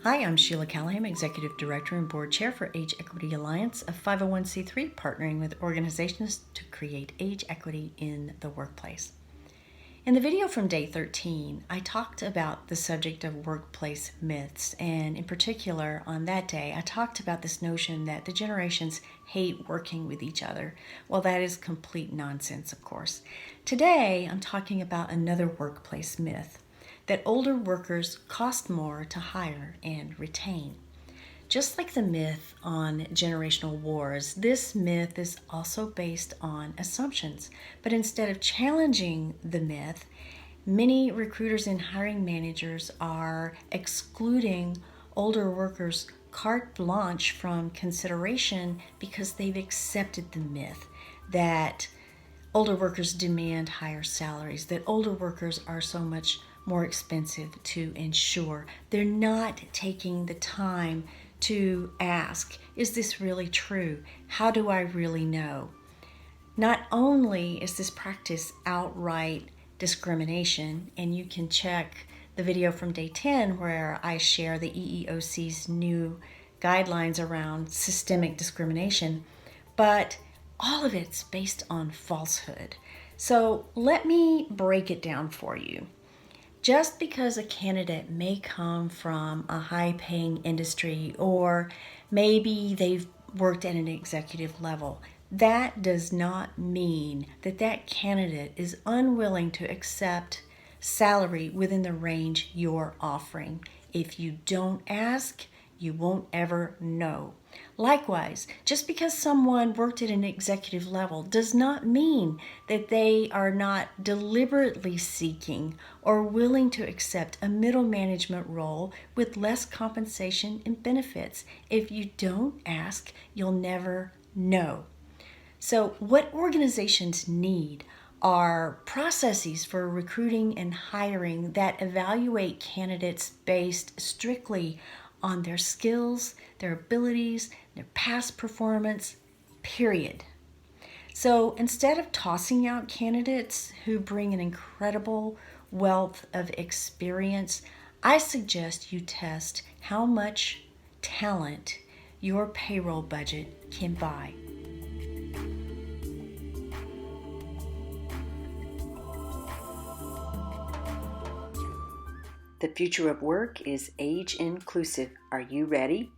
Hi, I'm Sheila Callaham, Executive Director and Board Chair for Age Equity Alliance, a 501c3 partnering with organizations to create age equity in the workplace. In the video from day 13, I talked about the subject of workplace myths, and in particular, on that day, I talked about this notion that the generations hate working with each other. Well, that is complete nonsense, of course. Today, I'm talking about another workplace myth, that older workers cost more to hire and retain. Just like the myth on generational wars, this myth is also based on assumptions. But instead of challenging the myth, many recruiters and hiring managers are excluding older workers carte blanche from consideration because they've accepted the myth that older workers demand higher salaries, that older workers are so much more expensive to insure. They're not taking the time to ask, is this really true? How do I really know? Not only is this practice outright discrimination, and you can check the video from day 10 where I share the EEOC's new guidelines around systemic discrimination, but all of it's based on falsehood. So let me break it down for you. Just because a candidate may come from a high-paying industry or maybe they've worked at an executive level, that does not mean that that candidate is unwilling to accept salary within the range you're offering. If you don't ask, you won't ever know. Likewise, just because someone worked at an executive level does not mean that they are not deliberately seeking or willing to accept a middle management role with less compensation and benefits. If you don't ask, you'll never know. So what organizations need are processes for recruiting and hiring that evaluate candidates based strictly on their skills, their abilities, their past performance, period. So instead of tossing out candidates who bring an incredible wealth of experience, I suggest you test how much talent your payroll budget can buy. The future of work is age inclusive. Are you ready?